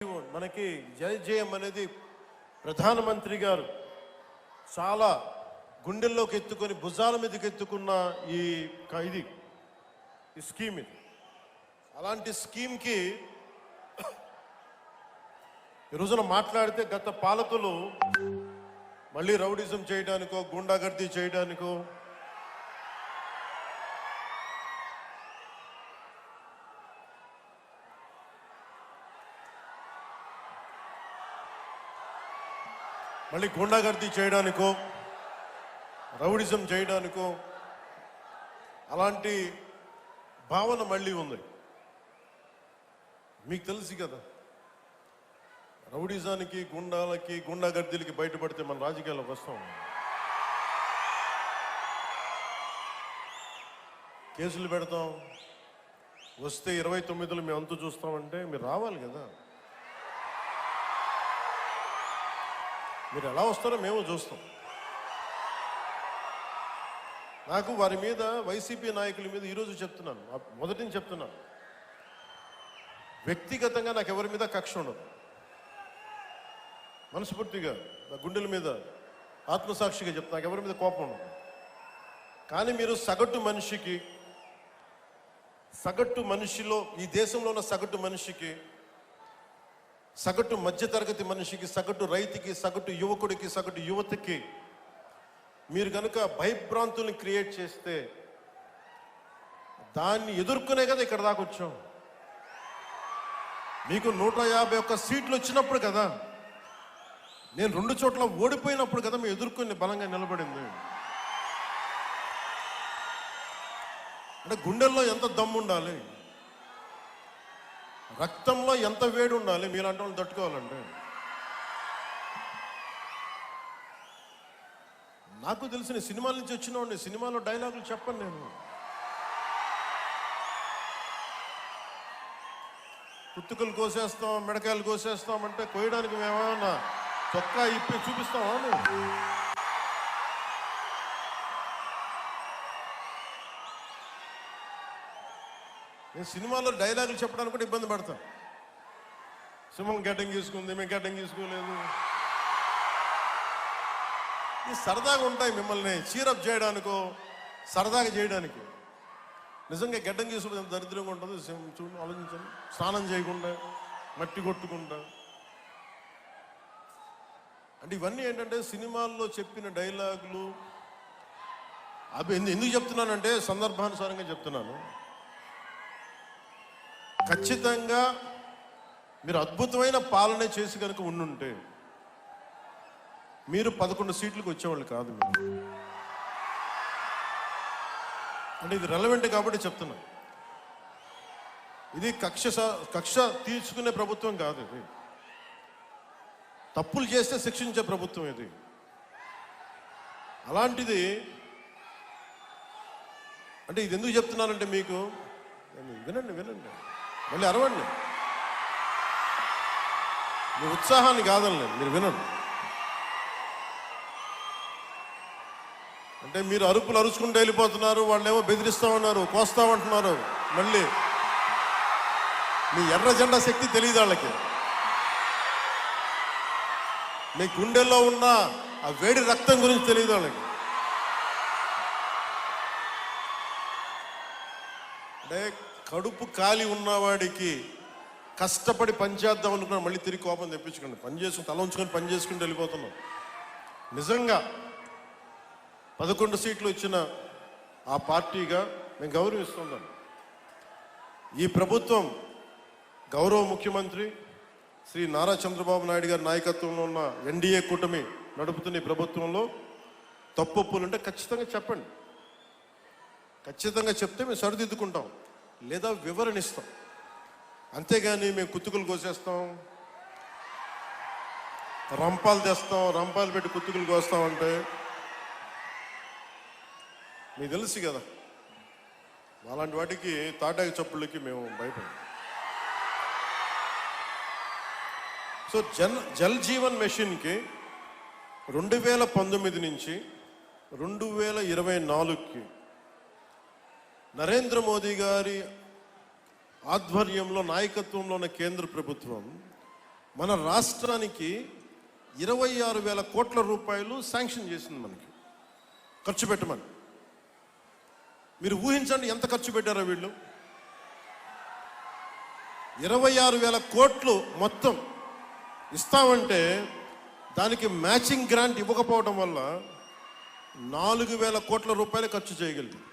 మనకి జయజయం అనేది ప్రధానమంత్రి గారు చాలా గుండెల్లోకి ఎత్తుకొని భుజాల మీదకి ఎత్తుకున్న ఇది స్కీమ్ ఇది. అలాంటి స్కీమ్కి ఈ రోజున మాట్లాడితే గత పాలకులు మళ్ళీ రౌడిజం చేయడానికో గుండాగర్దీ చేయడానికో మళ్ళీ గుండాగర్దీ చేయడానికో రౌడిజం చేయడానికో అలాంటి భావన మళ్ళీ ఉంది. మీకు తెలుసు కదా, రౌడిజానికి గుండాలకి గుండాగర్దీలకి బయటపడితే మన రాజకీయాల్లోకి వస్తాం, కేసులు పెడతాం, వస్తే 29లో మేము అంతు చూస్తామంటే మీరు రావాలి కదా. మీరు ఎలా వస్తారో మేము చూస్తాం. నాకు వారి మీద, వైసీపీ నాయకుల మీద ఈరోజు చెప్తున్నాను, మొదటి నుంచి చెప్తున్నాను, వ్యక్తిగతంగా నాకు ఎవరి మీద కక్ష ఉండదు. మనస్ఫూర్తిగా నా గుండెల మీద ఆత్మసాక్షిగా చెప్తా, నాకు ఎవరి మీద కోపం ఉండదు. కానీ మీరు సగటు మనిషిలో, ఈ దేశంలో ఉన్న సగటు మనిషికి, సగటు మధ్యతరగతి మనిషికి, సగటు రైతుకి, సగటు యువకుడికి, సగటు యువతకి మీరు కనుక భయభ్రాంతుల్ని క్రియేట్ చేస్తే దాన్ని ఎదుర్కొనే కదా ఇక్కడ దాకా వచ్చాం. మీకు 151 సీట్లు వచ్చినప్పుడు కదా, నేను 2 చోట్ల ఓడిపోయినప్పుడు కదా మేము ఎదుర్కొని బలంగా నిలబడింది. అంటే గుండెల్లో ఎంత దమ్ము ఉండాలి, రక్తంలో ఎంత వేడి ఉండాలి మీలాంటి వాళ్ళు తట్టుకోవాలంటే. నాకు తెలిసిన సినిమాల నుంచి వచ్చిన సినిమాలో డైలాగులు చెప్పను నేను. కుత్తుకలు కోసేస్తాం, మిడకాయలు కోసేస్తాం అంటే కోయడానికి మేమేమన్నా చొక్కా ఇప్పి చూపిస్తామా? నేను సినిమాలో డైలాగులు చెప్పడానికి కూడా ఇబ్బంది పడతాను. సింహం గడ్డం గీసుకుంది, మేము గడ్డం గీసుకోలేదు. సరదాగా ఉంటాయి మిమ్మల్ని చీరప్ చేయడానికో సరదాగా చేయడానికి. నిజంగా గడ్డం గీసుకోవడం ఎంత దరిద్రంగా ఉంటుంది చూడండి, ఆలోచించండి. స్నానం చేయకుండా, మట్టి కొట్టుకుంటా. అంటే ఇవన్నీ ఏంటంటే సినిమాల్లో చెప్పిన డైలాగులు. అవి ఎందుకు చెప్తున్నానంటే సందర్భానుసారంగా చెప్తున్నాను. ఖచ్చితంగా మీరు అద్భుతమైన పాలన చేసి కనుక ఉండుంటే మీరు 11 సీట్లకు వచ్చేవాళ్ళు కాదు. అంటే ఇది రెలవెంట్ కాబట్టి చెప్తున్నా. ఇది కక్ష తీర్చుకునే ప్రభుత్వం కాదు. ఇది తప్పులు చేస్తే శిక్షించే ప్రభుత్వం ఇది. అలాంటిది అంటే ఇది ఎందుకు చెప్తున్నానంటే మీకు వినండి మళ్ళీ అరవండి. మీ ఉత్సాహాన్ని కాదనలేదు, మీరు వినండి. అంటే మీరు అరుపులు అరుచుకుంటూ వెళ్ళిపోతున్నారు, వాళ్ళేమో బెదిరిస్తామన్నారు, కోస్తామంటున్నారు. మళ్ళీ మీ ఎర్ర జెండా శక్తి తెలియదు వాళ్ళకి. మీ గుండెల్లో ఉన్న ఆ వేడి రక్తం గురించి తెలియదు వాళ్ళకి. అంటే కడుపు కాలి ఉన్నవాడికి కష్టపడి పనిచేద్దాం అనుకున్నా మళ్ళీ తిరిగి కోపం తెప్పించుకోండి. పని చేసుకుని తల ఉంచుకొని పని చేసుకుంటూ వెళ్ళిపోతున్నాం. నిజంగా 11 సీట్లు వచ్చిన ఆ పార్టీగా మేము గౌరవిస్తున్నాం. ఈ ప్రభుత్వం గౌరవ ముఖ్యమంత్రి శ్రీ నారా చంద్రబాబు నాయుడు గారి నాయకత్వంలో ఉన్న ఎన్డీఏ కూటమి నడుపుతున్న ఈ ప్రభుత్వంలో తప్పులుంటే ఖచ్చితంగా చెప్పండి. ఖచ్చితంగా చెప్తే మేము సరిదిద్దుకుంటాం, లేదా వివరణ ఇస్తాం. అంతేగాని మేము కుత్తుకులు కోసేస్తాం, రంపాలు తెస్తాం, రంపాలు పెట్టి కుత్తుకులు కోస్తామంటే మీకు తెలుసు కదా, అలాంటి వాటికి తాటాకి చప్పుళ్ళకి మేము భయపడం. సో జల్ జీవన్ మిషన్కి 2019 నుంచి 2024కి నరేంద్ర మోదీ గారి ఆధ్వర్యంలో నాయకత్వంలో ఉన్న కేంద్ర ప్రభుత్వం మన రాష్ట్రానికి 26,000 కోట్ల రూపాయలు శాంక్షన్ చేసింది మనకి ఖర్చు పెట్టమని. మీరు ఊహించండి ఎంత ఖర్చు పెట్టారో వీళ్ళు. 26,000 కోట్లు మొత్తం ఇస్తామంటే దానికి మ్యాచింగ్ గ్రాంట్ ఇవ్వకపోవడం వల్ల 4,000 కోట్ల రూపాయలు ఖర్చు చేయగలిగింది.